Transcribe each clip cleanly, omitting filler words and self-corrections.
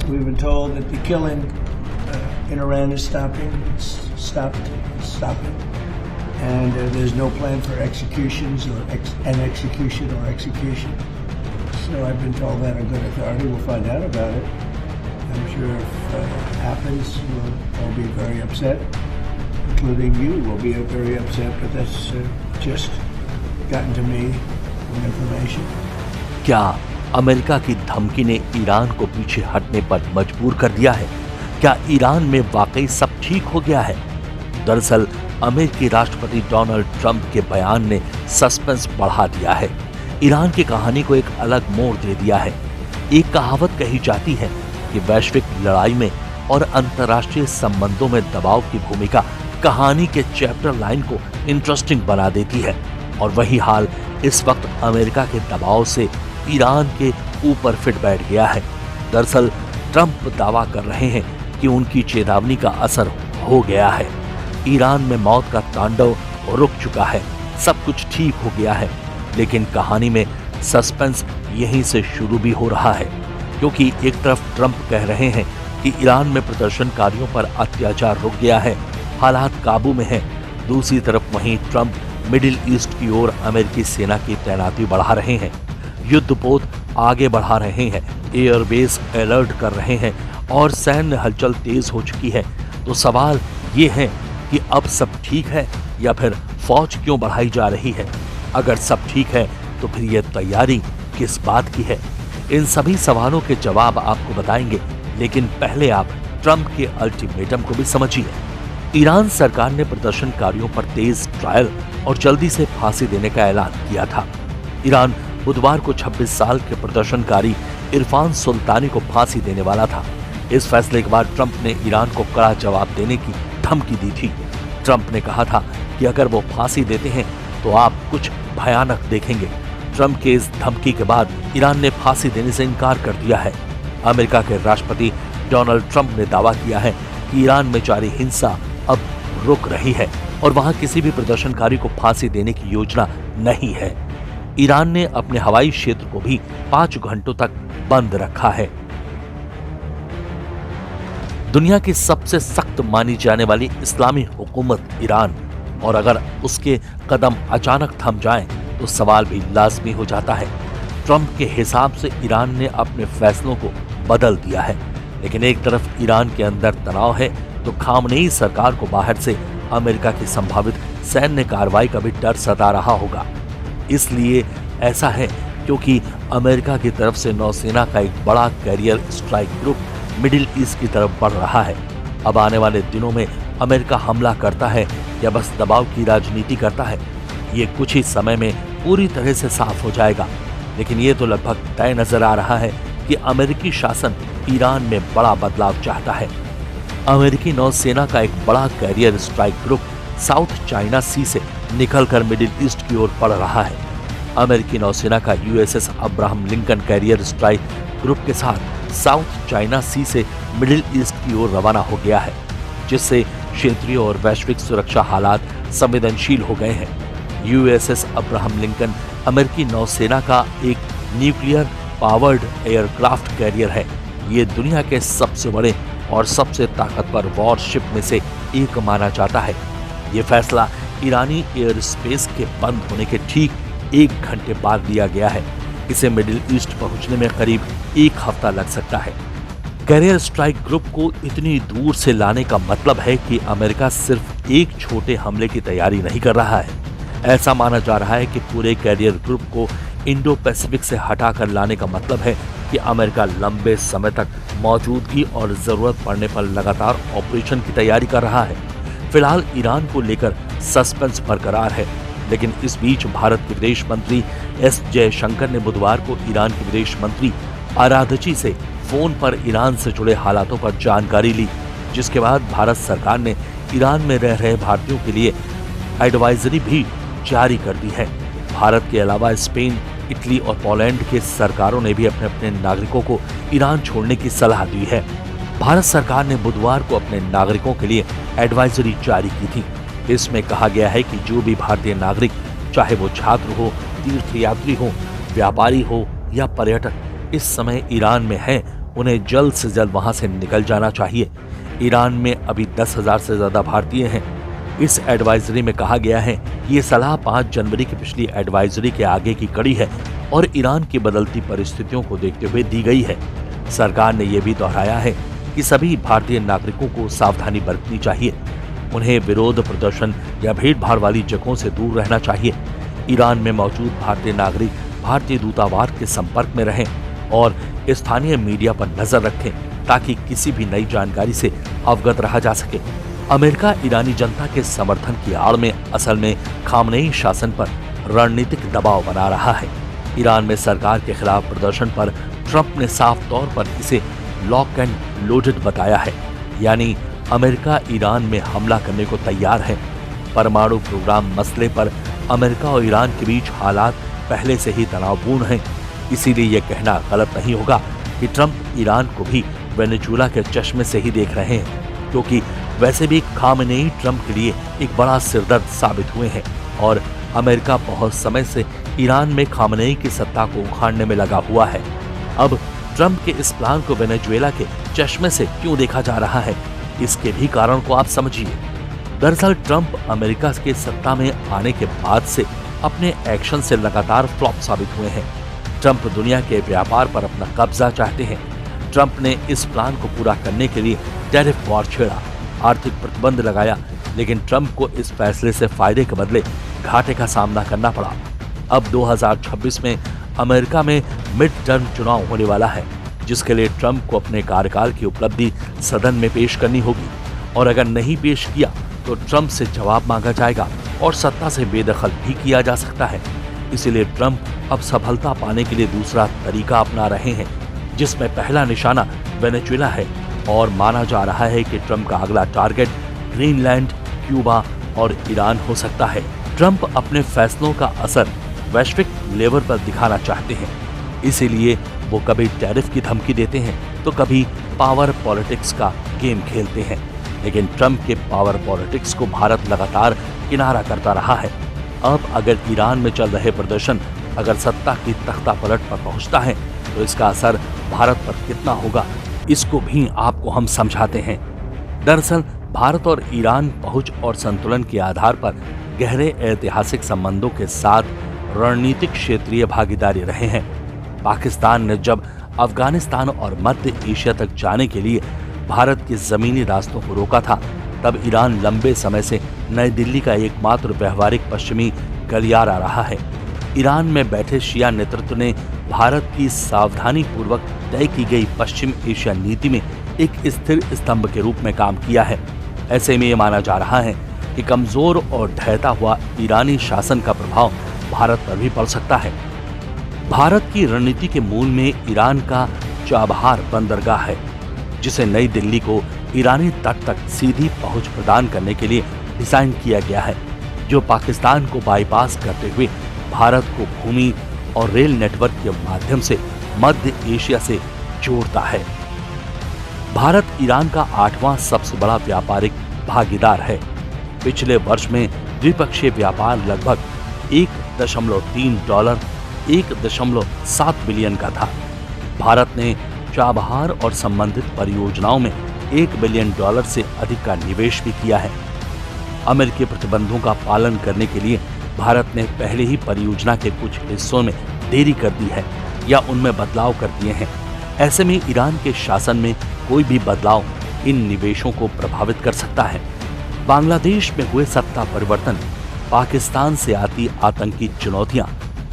We've been told that the killing in Iran is stopping. It's stopping. And there's no plan for executions or an execution or execution. So I've been told that a good authority. We'll find out about it. I'm sure if it happens, we'll all be very upset, including you will be very upset, but that's just gotten to me with information. क्या America की धमकी ने Iran को पीछे हटने पर मजबूर कर दिया है? क्या ईरान में वाकई सब ठीक हो गया है? दरअसल अमेरिकी राष्ट्रपति डोनाल्ड ट्रंप के बयान ने सस्पेंस बढ़ा दिया है। ईरान की कहानी को एक अलग मोड़ दे दिया है। एक कहावत कही जाती है कि वैश्विक लड़ाई में और अंतर्राष्ट्रीय संबंधों में दबाव की भूमिका कहानी के चैप्टर लाइन को इंटरेस्टिंग बना देती है, और वही हाल इस वक्त अमेरिका के दबाव से ईरान के ऊपर फिट बैठ गया है। दरअसल ट्रंप दावा कर रहे हैं कि उनकी चेतावनी का असर हो गया है। ईरान में मौत का तांडव रुक चुका है, सब कुछ ठीक हो गया है, लेकिन कहानी में सस्पेंस यहीं से शुरू भी हो रहा है, क्योंकि एक तरफ ट्रंप कह रहे हैं कि ईरान में प्रदर्शनकारियों पर अत्याचार रुक गया है, हालात काबू में हैं। दूसरी तरफ वहीं ट्रंप मिडिल ईस्ट की ओर अमेरिकी सेना की तैनाती बढ़ा रहे हैं, युद्धपोत आगे बढ़ा रहे हैं, एयरबेस अलर्ट कर रहे हैं और सैन्य हलचल तेज हो चुकी है। तो सवाल ये है कि अब सब ठीक है या फिर फौज क्यों बढ़ाई जा रही है? अगर सब ठीक है तो फिर ये तैयारी किस बात की है? इन सभी सवालों के जवाब आपको बताएंगे, लेकिन पहले आप ट्रंप के अल्टीमेटम को भी समझिए। ईरान सरकार ने प्रदर्शनकारियों पर तेज ट्रायल और जल्दी से फांसी देने का ऐलान किया था। ईरान बुधवार को 26 साल के प्रदर्शनकारी इरफान सुल्तानी को फांसी देने वाला था। इस फैसले के बाद ट्रंप ने ईरान को कड़ा जवाब देने की धमकी दी थी। ट्रंप ने कहा था कि अगर वो फांसी देते हैं तो आप कुछ भयानक देखेंगे। ट्रंप के इस धमकी के बाद ईरान ने फांसी देने से इनकार कर दिया है। अमेरिका के राष्ट्रपति डोनाल्ड ट्रंप ने दावा किया है कि ईरान में जारी हिंसा अब रुक रही है और वहां किसी भी प्रदर्शनकारी को फांसी देने की योजना नहीं है। ईरान ने अपने हवाई क्षेत्र को भी 5 घंटों तक बंद रखा है। दुनिया की सबसे सख्त मानी जाने वाली इस्लामी हुकूमत ईरान, और अगर उसके कदम अचानक थम जाएं तो सवाल भी लाजमी हो जाता है। ट्रंप के हिसाब से ईरान ने अपने फैसलों को बदल दिया है, लेकिन एक तरफ ईरान के अंदर तनाव है तो खामनेई सरकार को बाहर से अमेरिका की संभावित सैन्य कार्रवाई का भी डर सता रहा होगा। इसलिए ऐसा है क्योंकि अमेरिका की तरफ से नौसेना का एक बड़ा carrier strike group middle east की तरफ बढ़ रहा है। अब आने वाले दिनों में अमेरिका हमला करता है या बस दबाव की राजनीति करता है, ये कुछ ही समय में पूरी तरह से साफ हो जाएगा। लेकिन ये तो लगभग तय नजर आ रहा है कि अमेरिकी शासन ईरान में बड़ा बदलाव चाहता है। अमेरिकी नौसेना का एक बड़ा carrier strike group south China sea से निकलकर मिडिल ईस्ट की ओर बढ़ रहा है। अमेरिकी नौसेना का USS Abraham Lincoln career strike group के साथ साउथ चाइना सी से मिडिल ईस्ट की ओर रवाना हो गया है, जिससे क्षेत्रीय और वैश्विक सुरक्षा हालात संवेदनशील हो गए हैं। यूएसएस अब्राहम लिंकन अमेरिकी नौसेना का एक न्यूक्लियर पावर्ड एयरक्राफ्ट कैरियर है। ये दुनिया के सबसे बड़े और सबसे ताकतवर वॉरशिप में से एक माना जाता है। ये फैसला ईरानी एयर स्पेस के बंद होने के ठीक 1 घंटे बाद लिया गया है। इसे मिडिल ईस्ट पहुंचने में करीब 1 हफ्ता लग सकता है। कैरियर स्ट्राइक ग्रुप को इतनी दूर से लाने का मतलब है कि अमेरिका सिर्फ एक छोटे हमले की तैयारी नहीं कर रहा है। ऐसा माना जा रहा है कि पूरे कैरियर ग्रुप को इंडो पैसिफिक से हटाकर लाने का मतलब है कि अमेरिका लंबे समय तक मौजूदगी और जरूरत पड़ने पर लगातार ऑपरेशन की तैयारी कर रहा है। फिलहाल ईरान को लेकर सस्पेंस बरकरार है, लेकिन इस बीच भारत के विदेश मंत्री एस जयशंकर ने बुधवार को ईरान के विदेश मंत्री आराघची से फोन पर ईरान से जुड़े हालातों पर जानकारी ली, जिसके बाद भारत सरकार ने ईरान में रह रहे भारतीयों के लिए एडवाइजरी भी जारी कर दी है। भारत के अलावा स्पेन, इटली और पोलैंड के सरकारों ने भी अपने अपने नागरिकों को ईरान छोड़ने की सलाह दी है। भारत सरकार ने बुधवार को अपने नागरिकों के लिए एडवाइजरी जारी की थी। इसमें कहा गया है कि जो भी भारतीय नागरिक, चाहे वो छात्र हो, तीर्थयात्री हो, व्यापारी हो या पर्यटक, इस समय ईरान में हैं, उन्हें जल्द से जल्द वहां से निकल जाना चाहिए। ईरान में अभी 10,000 से ज्यादा भारतीय हैं। इस एडवाइजरी में कहा गया है कि ये सलाह 5 जनवरी की पिछली एडवाइजरी के आगे की कड़ी है और ईरान की बदलती परिस्थितियों को देखते हुए दी गई है। सरकार ने यह भी दोहराया है कि सभी भारतीय नागरिकों को सावधानी बरतनी चाहिए। उन्हें विरोध प्रदर्शन या भीड़-भाड़ वाली जगहों से दूर रहना चाहिए। ईरान में मौजूद भारतीय नागरिक भारतीय दूतावास के संपर्क में रहें और स्थानीय मीडिया पर नजर रखें ताकि किसी भी नई जानकारी से अवगत रहा जा सके। अमेरिका ईरानी जनता के समर्थन की आड़ में असल में खामनेई शासन पर रणनीतिक दबाव बना रहा है। ईरान में सरकार के खिलाफ प्रदर्शन पर ट्रंप ने साफ तौर पर इसे लॉक एंड लोडेड बताया है, यानी अमेरिका ईरान में हमला करने को तैयार है। परमाणु प्रोग्राम मसले पर अमेरिका और ईरान के बीच हालात पहले से ही तनावपूर्ण हैं। इसीलिए यह कहना गलत नहीं होगा कि ट्रंप ईरान को भी वेनेजुएला के चश्मे से ही देख रहे हैं, क्योंकि वैसे भी खामेनेई ट्रंप के लिए एक बड़ा सिरदर्द साबित हुए हैं और अमेरिका बहुत समय से ईरान में खामेनेई की सत्ता को उखाड़ने में लगा हुआ है। अब ट्रंप के इस प्लान को वेनेजुएला के चश्मे से क्यों देखा जा रहा है, इसके भी कारण को आप समझिए। दरअसल ट्रंप अमेरिका के सत्ता में आने के बाद से अपने एक्शन से लगातार फ्लॉप साबित हुए हैं। ट्रंप दुनिया के व्यापार पर अपना कब्जा चाहते हैं। ट्रंप ने इस प्लान को पूरा करने के लिए टैरिफ वॉर छेड़ा, आर्थिक प्रतिबंध लगाया, लेकिन ट्रंप को इस फैसले से फायदे के बदले घाटे का सामना करना पड़ा। अब 2026 में अमेरिका में मिड टर्म चुनाव होने वाला है, जिसके लिए ट्रंप को अपने कार्यकाल की उपलब्धि सदन में पेश करनी होगी और अगर नहीं पेश किया तो ट्रंप से जवाब मांगा जाएगा और सत्ता से बेदखल भी किया जा सकता है। इसीलिए ट्रंप अब सफलता पाने के लिए दूसरा तरीका अपना रहे हैं, जिसमें पहला निशाना वेनेजुएला है और माना जा रहा है कि ट्रंप का अगला टारगेट ग्रीनलैंड, क्यूबा और ईरान हो सकता है। ट्रंप अपने फैसलों का असर वैश्विक लेवल पर दिखाना चाहते हैं, इसीलिए वो कभी टैरिफ की धमकी देते हैं तो कभी पावर पॉलिटिक्स का गेम खेलते हैं। लेकिन ट्रंप के पावर पॉलिटिक्स को भारत लगातार किनारा करता रहा है। अब अगर ईरान में चल रहे प्रदर्शन अगर सत्ता की तख्ता पलट पर पहुंचता है तो इसका असर भारत पर कितना होगा, इसको भी आपको हम समझाते हैं। दरअसल भारत और ईरान पहुंच और संतुलन के आधार पर गहरे ऐतिहासिक संबंधों के साथ रणनीतिक क्षेत्रीय भागीदारी रहे हैं। पाकिस्तान ने जब अफगानिस्तान और मध्य एशिया तक जाने के लिए भारत के जमीनी रास्तों को रोका था, तब ईरान लंबे समय से नई दिल्ली का एकमात्र व्यवहारिक पश्चिमी गलियारा रहा है। ईरान में बैठे शिया नेतृत्व ने भारत की सावधानी पूर्वक तय की गई पश्चिम एशिया नीति में एक स्थिर स्तंभ के रूप में काम किया है। ऐसे में ये माना जा रहा है कि कमजोर और ढहता हुआ ईरानी शासन का प्रभाव भारत पर भी पड़ सकता है। भारत की रणनीति के मूल में ईरान का चाबहार बंदरगाह है, जिसे नई दिल्ली को ईरानी तट तक सीधी पहुंच प्रदान करने के लिए डिजाइन किया गया है, जो पाकिस्तान को बाईपास करते हुए भारत को भूमि और रेल नेटवर्क के माध्यम से मध्य एशिया से जोड़ता है। भारत ईरान का 8वां सबसे बड़ा व्यापारिक भागीदार है। पिछले वर्ष में द्विपक्षीय व्यापार लगभग $1.3 1.7 बिलियन का था। भारत ने चाबहार और संबंधित परियोजनाओं में $1 बिलियन से अधिक का निवेश भी किया है। अमेरिकी प्रतिबंधों का पालन करने के लिए भारत ने पहले ही परियोजना के कुछ हिस्सों में देरी कर दी है या उनमें बदलाव कर दिए हैं। ऐसे में ईरान के शासन में कोई भी बदलाव इन निवेशों को प्रभावित कर सकता है। बांग्लादेश में हुए सत्ता परिवर्तन, पाकिस्तान से आती आतंकी चुनौतियां,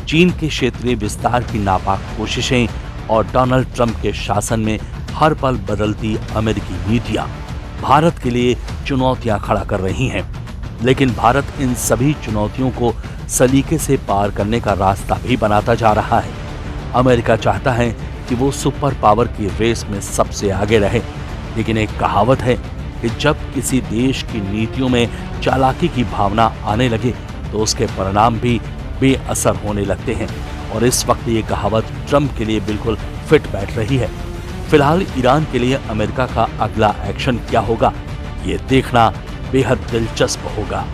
चीन के क्षेत्रीय विस्तार की नापाक कोशिशें और डोनाल्ड ट्रंप के शासन में हर पल बदलती अमेरिकी नीतियां भारत के लिए चुनौतियां खड़ा कर रही हैं। लेकिन भारत इन सभी चुनौतियों को सलीके से पार करने का रास्ता भी बनाता जा रहा है। अमेरिका चाहता है कि वो सुपर पावर की रेस में सबसे आगे रहे, लेकिन एक कहावत है कि जब किसी देश की नीतियों में चालाकी की भावना आने लगे तो उसके परिणाम भी बेअसर होने लगते हैं, और इस वक्त ये कहावत ट्रंप के लिए बिल्कुल फिट बैठ रही है। फिलहाल ईरान के लिए अमेरिका का अगला एक्शन क्या होगा, ये देखना बेहद दिलचस्प होगा।